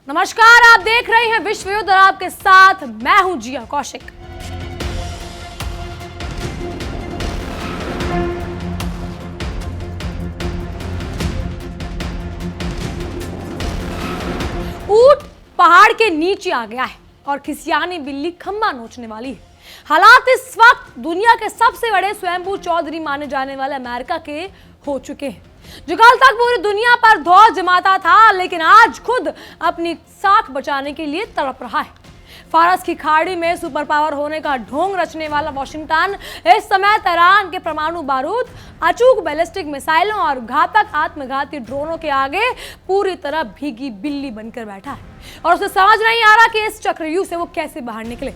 नमस्कार, आप देख रहे हैं विश्व युद्ध और आपके साथ मैं हूं जिया कौशिक। ऊंट पहाड़ के नीचे आ गया है और खिसियानी बिल्ली खंबा नोचने वाली है। हालात इस वक्त दुनिया के सबसे बड़े स्वयंभू चौधरी माने जाने वाले अमेरिका के हो चुके हैं, जो कल तक पूरी दुनिया पर धौल जमाता था, लेकिन आज खुद अपनी साख बचाने के लिए तड़प रहा है। फारस की खाड़ी में सुपर पावर होने का ढोंग रचने वाला वॉशिंगटन इस समय तेहरान के परमाणु बारूद, अचूक बैलिस्टिक मिसाइलों और घातक आत्मघाती ड्रोनों के आगे पूरी तरह भीगी बिल्ली बनकर बैठा है और उसे समझ नहीं आ रहा कि इस चक्रव्यूह से वो कैसे बाहर निकले।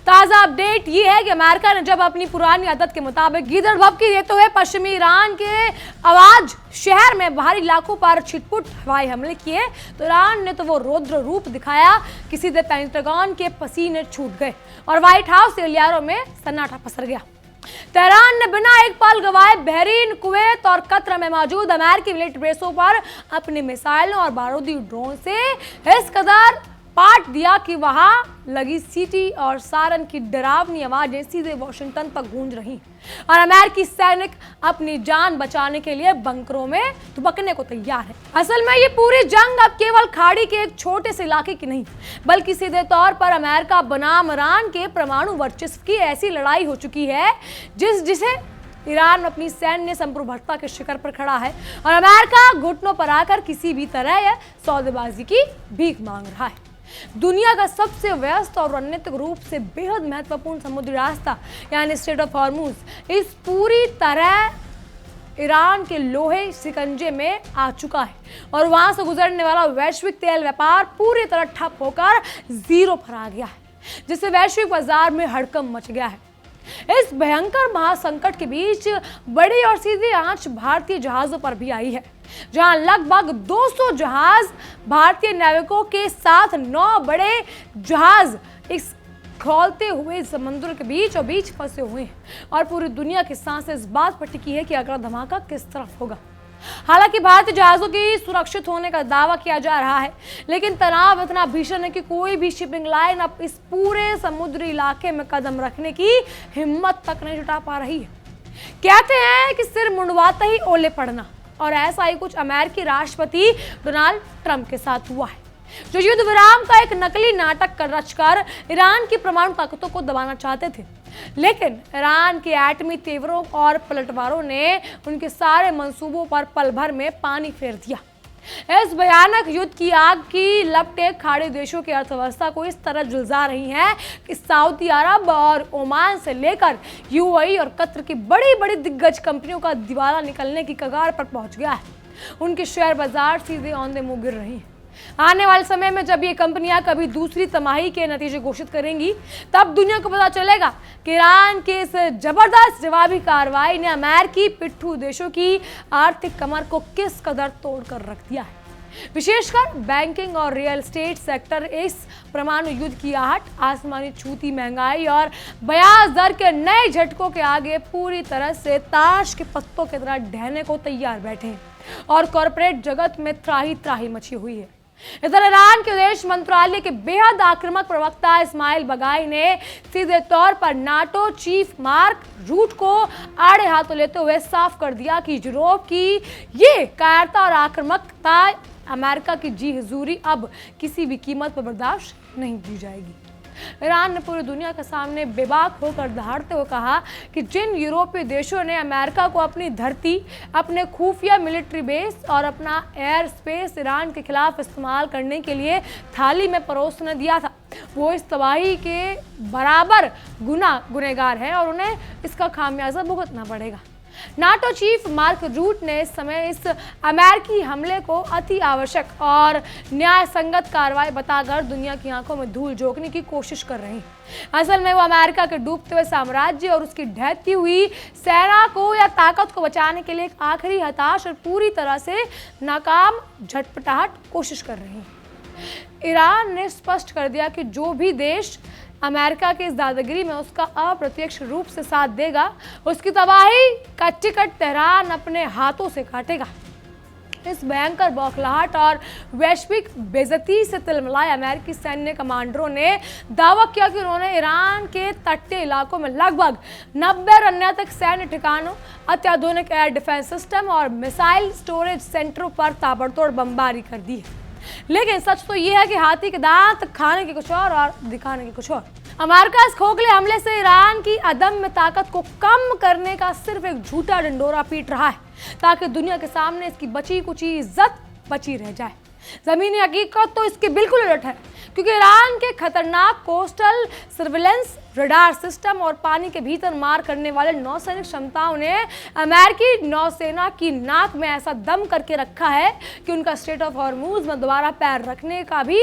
ताजा अपडेट ये है कि अमेरिका ने जब अपनी पुरानी आदत के मुताबिक गीदड़ भभकी देते हुए पश्चिमी ईरान के आवाज शहर में बाहरी इलाकों पर छिटपुट हवाई हमले किए, तो ईरान ने तो वो रौद्र रूप दिखाया कि सीधे पेंटागन के पसीने छूट गए और व्हाइट हाउस गलियारों में सन्नाटा पसर गया। तेहरान ने बिना एक पल गवाए बहरीन, कुवैत और कतर में मौजूद अमेरिकी मिलिट्री बेसों पर अपने मिसाइलों और बारूदी ड्रोन से इस कदर पाट दिया कि वहां लगी सीटी और सायरन की डरावनी आवाजें सीधे वॉशिंगटन तक गूंज रही और अमेरिकी सैनिक अपनी जान बचाने के लिए बंकरों में दुबकने को तैयार है। असल में ये पूरी जंग अब केवल खाड़ी के एक छोटे से इलाके की नहीं, बल्कि सीधे तौर पर अमेरिका बनाम ईरान के परमाणु वर्चस्व की ऐसी लड़ाई हो चुकी है जिसे ईरान अपनी सैन्य संप्रभुता के शिखर पर खड़ा है और अमेरिका घुटनों पर आकर किसी भी तरह यह सौदेबाजी की भीख मांग रहा है। दुनिया का सबसे व्यस्त और रणनीतिक रूप से बेहद महत्वपूर्ण समुद्री रास्ता यानी स्ट्रेट ऑफ हॉर्मुज इस पूरी तरह ईरान के लोहे शिकंजे में आ चुका है और वहां से गुजरने वाला वैश्विक तेल व्यापार पूरी तरह ठप होकर जीरो पर आ गया है, जिससे वैश्विक बाजार में हड़कंप मच गया है। इस भयंकर महासंकट के बीच बड़ी और सीधी आंच भारतीय जहाजों पर भी आई है, जहां लगभग 200 जहाज भारतीय नाविकों के साथ 9 बड़े जहाज इस खौलते हुए समुद्र के बीच फंसे हुए हैं और पूरी दुनिया की सांसें इस बात पर टिकी है कि अगला धमाका किस तरफ होगा। हालांकि भारतीय जहाजों की सुरक्षित होने का दावा किया जा रहा है, लेकिन तनाव इतना भीषण है कि कोई भी शिपिंग लाइन अब इस पूरे समुद्री इलाके में कदम रखने की हिम्मत तक नहीं जुटा पा रही है। कहते हैं कि सिर मुंडवाते ही ओले पड़ना, और ऐसा ही कुछ अमेरिकी राष्ट्रपति डोनाल्ड ट्रंप के साथ हुआ है, जो युद्ध विराम का एक नकली नाटक कर रचकर ईरान की परमाणु ताकतों को दबाना चाहते थे, लेकिन ईरान के एटमी तेवरों और पलटवारों ने उनके सारे मंसूबों पर पल भर में पानी फेर दिया। इस भयानक युद्ध की आग की लपटें खाड़ी देशों की अर्थव्यवस्था को इस तरह झुलसा रही हैं कि सऊदी अरब और ओमान से लेकर यूएई और कतर की बड़ी बड़ी दिग्गज कंपनियों का दिवाला निकलने की कगार पर पहुंच गया है। उनके शेयर बाजार सीधे औंधे मुंह गिर रही हैं। आने वाले समय में जब ये कंपनियां कभी दूसरी तिमाही के नतीजे घोषित करेंगी, तब दुनिया को पता चलेगा कि ईरान के इस जबरदस्त जवाबी कार्रवाई ने अमेरिकी पिट्ठू देशों की आर्थिक कमर को किस कदर तोड़ कर रख दिया है। विशेषकर बैंकिंग और रियल एस्टेट सेक्टर इस परमाणु युद्ध की आहट, आसमानी छूती महंगाई और ब्याज दर के नए झटकों के आगे पूरी तरह से ताश के पत्तों की तरह ढहने को तैयार बैठे हैं और कॉरपोरेट जगत में त्राही त्राही मची हुई है। इधर ईरान के विदेश मंत्रालय के बेहद आक्रामक प्रवक्ता इस्माइल बगाई ने सीधे तौर पर नाटो चीफ मार्क रूट को आड़े हाथों लेते हुए साफ कर दिया कि यूरोप की ये कायरता और आक्रामकता अमेरिका की जी हुजूरी अब किसी भी कीमत पर बर्दाश्त नहीं की जाएगी। ईरान ने पूरी दुनिया के सामने बेबाक होकर दहाड़ते हुए कहा कि जिन यूरोपीय देशों ने अमेरिका को अपनी धरती, अपने खुफिया मिलिट्री बेस और अपना एयर स्पेस ईरान के खिलाफ इस्तेमाल करने के लिए थाली में परोसने दिया था, वो इस तबाही के बराबर गुनहगार हैं और उन्हें इसका खामियाजा भुगतना पड़ेगा। नाटो चीफ मार्क रूट ने इस समय इस अमेरिकी हमले को अति आवश्यक और न्याय संगत कार्रवाई बताकर दुनिया की आंखों में धूल झोंकने की कोशिश कर रहे हैं। असल में वो अमेरिका के डूबते हुए साम्राज्य और उसकी ढहती हुई सेना को या ताकत को बचाने के लिए एक आखिरी हताश और पूरी तरह से नाकाम झटपटाहट कोशिश कर रहे हैं। ईरान ने स्पष्ट कर दिया कि जो भी देश अमेरिका की इस दादागिरी में उसका अप्रत्यक्ष रूप से साथ देगा, उसकी तबाही का टिकट तेहरान अपने हाथों से काटेगा। इस भयंकर बौखलाहट और वैश्विक बेइज्जती से तिलमिलाए अमेरिकी सैन्य कमांडरों ने दावा किया कि उन्होंने ईरान के तटीय इलाकों में लगभग 90 रणनीतिक सैन्य ठिकानों, अत्याधुनिक एयर डिफेंस सिस्टम और मिसाइल स्टोरेज सेंटरों पर ताबड़तोड़ बमबारी कर दी है। लेकिन सच तो यह है कि हाथी के दांत खाने के कुछ और दिखाने के कुछ और। अमेरिका इस खोखले हमले से ईरान की अदम्य ताकत को कम करने का सिर्फ एक झूठा डंडोरा पीट रहा है, ताकि दुनिया के सामने इसकी बची कुची इज्जत बची रह जाए। जमीनी हकीकत तो इसके बिल्कुल उलट है, क्योंकि ईरान के खतरनाक कोस्टल सर्विलेंस, रडार सिस्टम और पानी के भीतर मार करने वाले नौसैनिक क्षमताओं ने अमेरिकी नौसेना की नाक में ऐसा दम करके रखा है कि उनका स्ट्रेट ऑफ हॉर्मूज में दोबारा पैर रखने का भी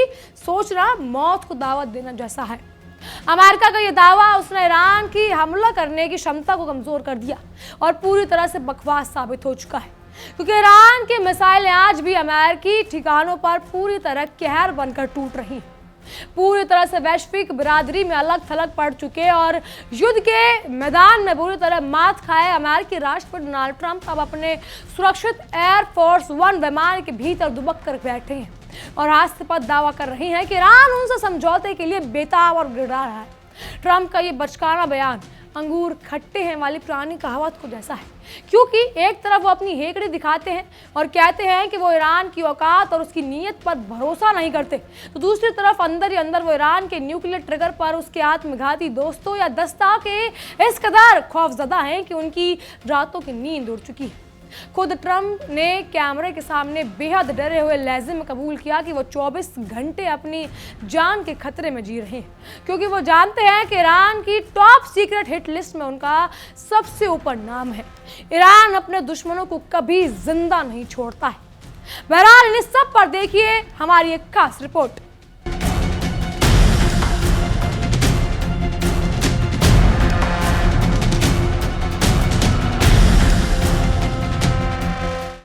सोचना मौत को दावत देना जैसा है। अमेरिका का यह दावा उसने ईरान की हमला करने की क्षमता को कमजोर कर दिया और पूरी तरह से बकवास साबित हो चुका है, क्योंकि ईरान की मिसाइलें आज भी अमेरिकी ठिकानों पर पूरी तरह कहर बनकर टूट रही हैं, पूरी तरह से वैश्विक बिरादरी में अलग थलग पड़ चुके और युद्ध के मैदान में बुरी तरह मात खाए अमेरिकी राष्ट्रपति डोनाल्ड ट्रंप अब अपने सुरक्षित एयरफोर्स वन विमान के भीतर दुबक कर बैठे हैं और हास्यास्पद दावा कर रही हैं कि ईरान उनसे समझौते के लिए बेताब और गिड़ा रहा है। ट्रंप का ये बचकाना बयान अंगूर खट्टे हैं वाली पुरानी कहावत को जैसा है, क्योंकि एक तरफ वो अपनी हेकड़ी दिखाते हैं और कहते हैं कि वो ईरान की औकात और उसकी नीयत पर भरोसा नहीं करते, तो दूसरी तरफ अंदर ही अंदर वो ईरान के न्यूक्लियर ट्रिगर पर उसके आत्मघाती दोस्तों या दस्ता के इस कदर खौफजदा हैं कि उनकी रातों की नींद उड़ चुकी है। खुद ट्रंप ने कैमरे के सामने बेहद डरे हुए लहजे में कबूल किया कि वो 24 घंटे अपनी जान के खतरे में जी रहे हैं, क्योंकि वो जानते हैं कि ईरान की टॉप सीक्रेट हिट लिस्ट में उनका सबसे ऊपर नाम है। ईरान अपने दुश्मनों को कभी जिंदा नहीं छोड़ता है। बहरहाल इन सब पर देखिए हमारी एक खास रिपोर्ट।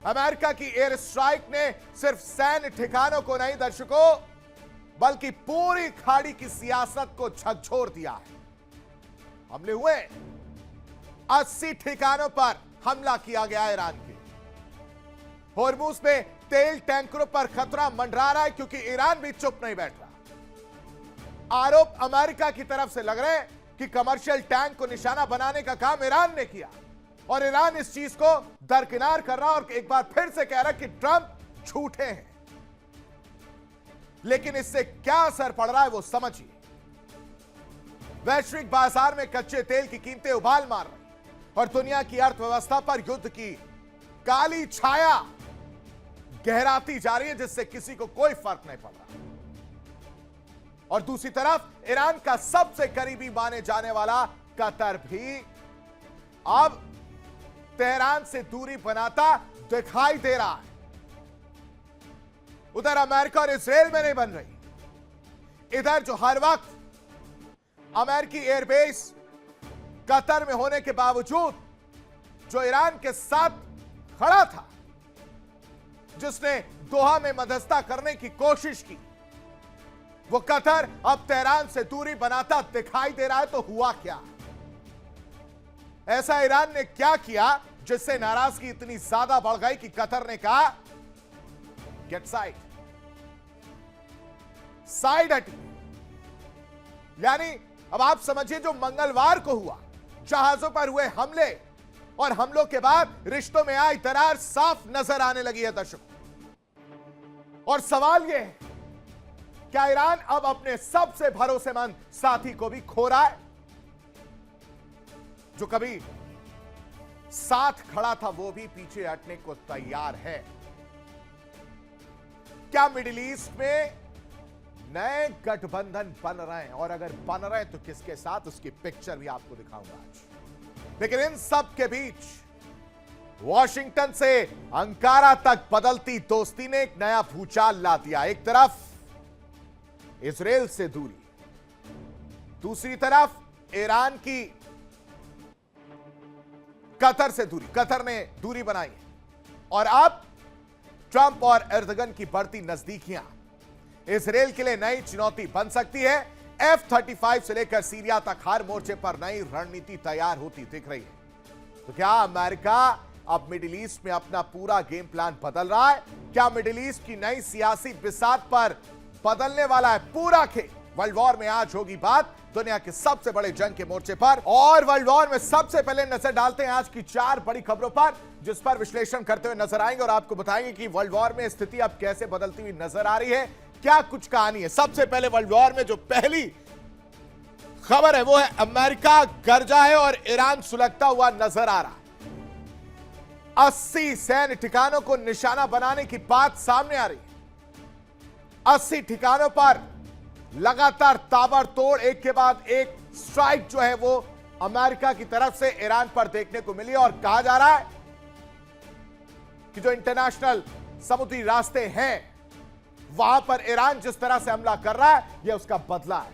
अमेरिका की एयर स्ट्राइक ने सिर्फ सैन्य ठिकानों को नहीं दर्शकों, बल्कि पूरी खाड़ी की सियासत को झकझोर दिया है। हमले हुए 80 ठिकानों पर हमला किया गया ईरान के। होर्मुज में तेल टैंकरों पर खतरा मंडरा रहा है, क्योंकि ईरान भी चुप नहीं बैठ रहा। आरोप अमेरिका की तरफ से लग रहे हैं कि कमर्शियल टैंक को निशाना बनाने का काम ईरान ने किया और ईरान इस चीज को दरकिनार कर रहा और एक बार फिर से कह रहा कि ट्रंप झूठे हैं। लेकिन इससे क्या असर पड़ रहा है वो समझिए। वैश्विक बाजार में कच्चे तेल की कीमतें उबाल मार रही और दुनिया की अर्थव्यवस्था पर युद्ध की काली छाया गहराती जा रही है, जिससे किसी को कोई फर्क नहीं पड़ रहा। और दूसरी तरफ ईरान का सबसे करीबी माने जाने वाला कतर भी अब तेहरान से दूरी बनाता दिखाई दे रहा है। उधर अमेरिका और इजराइल में नहीं बन रही, इधर जो हर वक्त अमेरिकी एयरबेस कतर में होने के बावजूद जो ईरान के साथ खड़ा था, जिसने दोहा में मध्यस्थता करने की कोशिश की, वो कतर अब तेहरान से दूरी बनाता दिखाई दे रहा है। तो हुआ क्या? ऐसा ईरान ने क्या किया जिससे नाराजगी इतनी ज्यादा बढ़ गई कि कतर ने कहा गेट साइड, साइड हटी। यानी अब आप समझिए, जो मंगलवार को हुआ, जहाजों पर हुए हमले और हमलों के बाद रिश्तों में आई दरार साफ नजर आने लगी है दर्शकों। और सवाल यह है, क्या ईरान अब अपने सबसे भरोसेमंद साथी को भी खो रहा है? जो कभी साथ खड़ा था वो भी पीछे हटने को तैयार है। क्या मिडिल ईस्ट में नए गठबंधन बन रहे हैं? और अगर बन रहे हैं तो किसके साथ, उसकी पिक्चर भी आपको दिखाऊंगा आज। लेकिन इन सब के बीच वॉशिंगटन से अंकारा तक बदलती दोस्ती ने एक नया भूचाल ला दिया। एक तरफ इजराइल से दूरी, दूसरी तरफ ईरान की कतर से दूरी। कतर ने दूरी बनाई है और अब ट्रंप और एर्दोगन की बढ़ती नजदीकियां इजराइल के लिए नई चुनौती बन सकती है। F-35 से लेकर सीरिया तक हर मोर्चे पर नई रणनीति तैयार होती दिख रही है। तो क्या अमेरिका अब मिडिल ईस्ट में अपना पूरा गेम प्लान बदल रहा है। क्या मिडिल ईस्ट की नई सियासी बिसात पर बदलने वाला है पूरा खेल? वर्ल्ड वॉर में आज होगी बात दुनिया के सबसे बड़े जंग के मोर्चे पर, और वर्ल्ड वॉर में सबसे पहले नजर डालते हैं आज की 4 बड़ी खबरों पर, जिस पर विश्लेषण करते हुए नजर आएंगे और आपको बताएंगे कि वर्ल्ड वॉर में स्थिति अब कैसे बदलती हुई नजर आ रही है, क्या कुछ कहानी है। सबसे पहले वर्ल्ड वॉर में जो पहली खबर है वो है अमेरिका गरजा है और ईरान सुलगता हुआ नजर आ रहा है। 80 सैन्य ठिकानों को निशाना बनाने की बात सामने आ रही है। 80 ठिकानों पर लगातार ताबड़तोड़ एक के बाद एक स्ट्राइक जो है वो अमेरिका की तरफ से ईरान पर देखने को मिली, और कहा जा रहा है कि जो इंटरनेशनल समुद्री रास्ते हैं वहां पर ईरान जिस तरह से हमला कर रहा है यह उसका बदला है,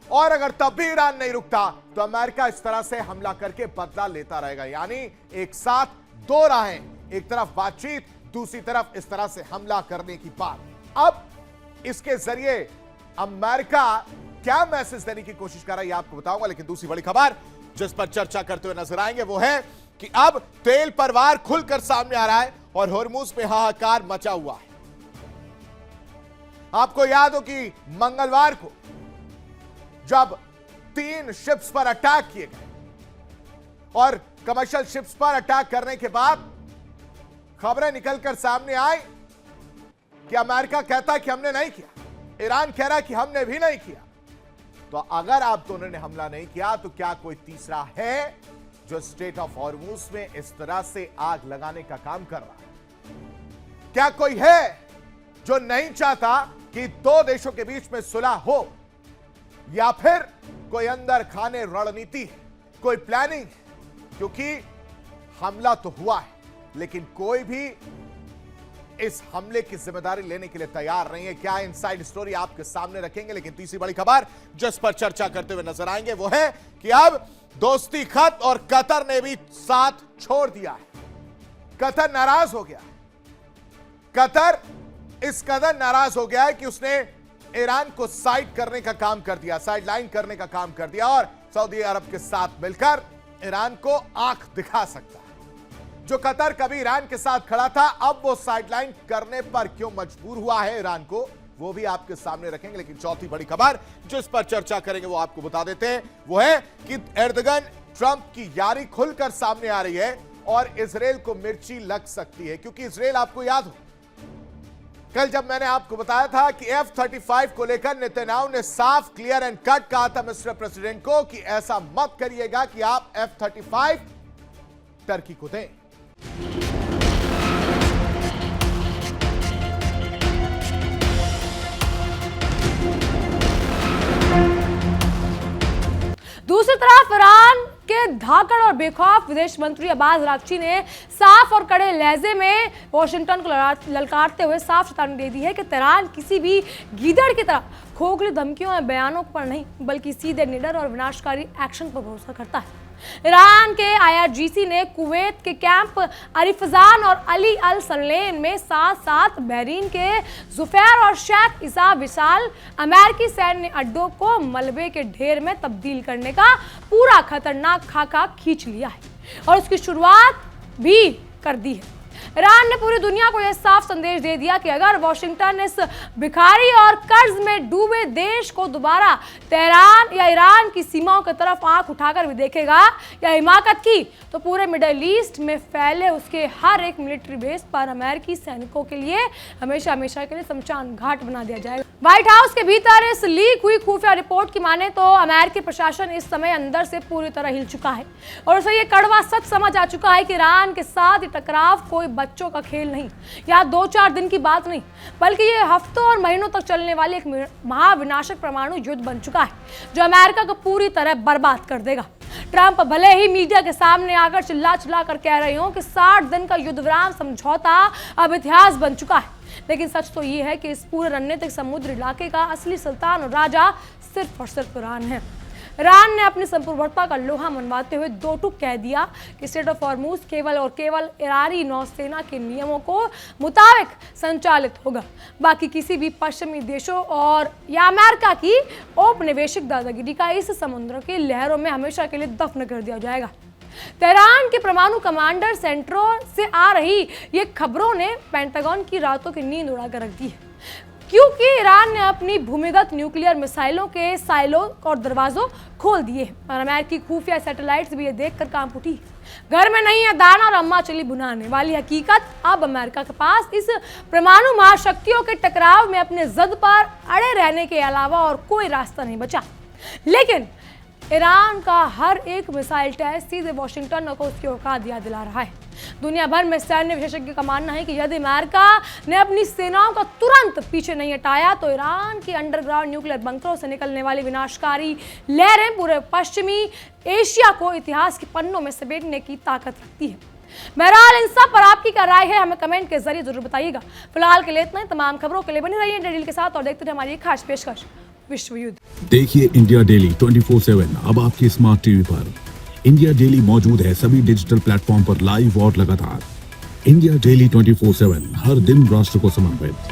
और अगर तब भी ईरान नहीं रुकता तो अमेरिका इस तरह से हमला करके बदला लेता रहेगा। यानी एक साथ 2 राहें, एक तरफ बातचीत, दूसरी तरफ इस तरह से हमला करने की बात। अब इसके जरिए अमेरिका क्या मैसेज देने की कोशिश कर रहा है आपको बताऊंगा, लेकिन दूसरी बड़ी खबर जिस पर चर्चा करते हुए नजर आएंगे वो है कि अब तेल परवार खुलकर सामने आ रहा है और होर्मुज में हाहाकार मचा हुआ है। आपको याद हो कि मंगलवार को जब 3 शिप्स पर अटैक किए गए और कमर्शियल शिप्स पर अटैक करने के बाद खबरें निकलकर सामने आई कि अमेरिका कहता है कि हमने नहीं किया, ईरान कह रहा है कि हमने भी नहीं किया। तो अगर आप दोनों ने हमला नहीं किया तो क्या कोई तीसरा है जो स्ट्रेट ऑफ हॉर्मुज में इस तरह से आग लगाने का काम कर रहा है? क्या कोई है जो नहीं चाहता कि 2 देशों के बीच में सुलह हो, या फिर कोई अंदर खाने रणनीति है, कोई प्लानिंग है? क्योंकि हमला तो हुआ है लेकिन कोई भी इस हमले की जिम्मेदारी लेने के लिए तैयार नहीं है। क्या इनसाइड स्टोरी आपके सामने रखेंगे, लेकिन तीसरी बड़ी खबर जिस पर चर्चा करते हुए नजर आएंगे वो है कि अब दोस्ती खत और कतर ने भी साथ छोड़ दिया है। कतर नाराज हो गया है। कतर इस कदर नाराज हो गया है कि उसने ईरान को साइड करने का काम कर दिया, साइड लाइन करने का काम कर दिया, और सऊदी अरब के साथ मिलकर ईरान को आंख दिखा सकता है। जो कतर कभी ईरान के साथ खड़ा था अब वो साइडलाइन करने पर क्यों मजबूर हुआ है ईरान को, वो भी आपके सामने रखेंगे। लेकिन चौथी बड़ी खबर जिस पर चर्चा करेंगे वो आपको बता देते हैं, वो है कि एर्दोगन ट्रंप की यारी खुलकर सामने आ रही है और इजराइल को मिर्ची लग सकती है। क्योंकि इजराइल, आपको याद हो कल जब मैंने आपको बताया था कि F-35 को लेकर नेतन्याहू ने साफ क्लियर एंड कट कहा था मिस्टर प्रेसिडेंट को कि ऐसा मत करिएगा कि आप F-35 टर्की को दें। दूसरी तरफ ईरान के धाकड़ और बेखौफ विदेश मंत्री अब्बास अरागची ने साफ और कड़े लहजे में वॉशिंगटन को ललकारते हुए साफ चेतावनी दे दी है कि तेहरान किसी भी गीदड़ की तरह खोखली धमकियों और बयानों पर नहीं बल्कि सीधे निडर और विनाशकारी एक्शन पर भरोसा करता है। ईरान के IRGC ने कुवैत के कैंप अरिफजान और अली अल सलेम में साथ साथ बहरीन के जुफैर और शेख ईसा विशाल अमेरिकी सैन्य अड्डों को मलबे के ढेर में तब्दील करने का पूरा खतरनाक खाका खींच लिया है और उसकी शुरुआत भी कर दी है। ईरान ने पूरी दुनिया को यह साफ संदेश दे दिया कि अगर वॉशिंगटन इस भिखारी और कर्ज में डूबे देश को दोबारा तेहरान या ईरान की सीमाओं की तरफ आंख उठाकर भी देखेगा या हिमाकत की तो पूरे मिडिल ईस्ट में फैले उसके हर एक मिलिट्री बेस पर अमेरिकी सैनिकों के लिए हमेशा हमेशा के लिए शमशान घाट बना दिया जाएगा। व्हाइट हाउस के भीतर इस लीक हुई खुफिया रिपोर्ट की माने तो अमेरिकी प्रशासन इस समय अंदर से पूरी तरह हिल चुका है और उसे ये कड़वा सच समझ आ चुका है कि ईरान के साथ ये टकराव कोई बच्चों का खेल नहीं या 2-4 दिन की बात नहीं, बल्कि ये हफ्तों और महीनों तक चलने वाली एक महाविनाशक परमाणु युद्ध बन चुका है जो अमेरिका को पूरी तरह बर्बाद कर देगा। ट्रंप भले ही मीडिया के सामने आकर चिल्ला चिल्ला कर कह रहे हो कि 60 दिन का युद्ध विराम समझौता अब इतिहास बन चुका है, लेकिन सच तो ये है कि इस पूरे रणनीतिक समुद्र इलाके का असली सुल्तान और राजा सिर्फ और सिर्फ ईरान है। ईरान ने अपनी संप्रभुता का लोहा मनवाते हुए 2 टूक कह दिया कि स्ट्रेट ऑफ हॉर्मुज केवल और केवल ईरानी नौसेना के नियमों को मुताबिक संचालित होगा, बाकी किसी भी पश्चिमी देशों और या अमेरिका की औपनिवेशिक दादागिरी का इस समुद्र की लहरों में हमेशा के लिए दफन कर दिया जाएगा। तेहरान के परमाणु कमांडर सेंटरों से आ रही ये खबरों ने पेंटागन की रातों की नींद उड़ाकर रख दी है, क्योंकि ईरान ने अपनी भूमिगत न्यूक्लियर मिसाइलों के साइलों और दरवाजों खोल दिए और अमेरिकी खुफिया सैटेलाइट्स भी ये देखकर कांप उठी। घर में नहीं है दाना और अम्मा चली भुनाने वाली हकीकत, अब अमेरिका के पास इस परमाणु महाशक्तियों के टकराव में अपने जद पर अड़े रहने के अलावा और कोई रास्ता नहीं बचा। लेकिन ईरान का हर एक मिसाइल टेस्ट सीधे वॉशिंगटन को उसकी औकात याद दिला रहा है। दुनिया भर में सैन्य विशेषज्ञ का मानना है कि यदि अमेरिका ने अपनी सेनाओं का तुरंत पीछे नहीं हटाया तो ईरान की अंडरग्राउंड न्यूक्लियर बंकरों से निकलने वाली विनाशकारी लहरें पूरे पश्चिमी एशिया को इतिहास के पन्नों में समेटने की ताकत रखती है। बहरहाल इन सब पर आपकी क्या राय है, हमें कमेंट के जरिए जरूर बताइएगा। फिलहाल के लिए इतना ही। तमाम खबरों के लिए बने रहिए इंडिया डेली के साथ और देखते रहिए हमारी खास पेशकश विश्व युद्ध। देखिए इंडिया डेली 24/7 अब आपके स्मार्ट टीवी पर। इंडिया डेली मौजूद है सभी डिजिटल प्लेटफॉर्म पर लाइव और लगातार। इंडिया डेली 24/7 हर दिन राष्ट्र को समर्पित।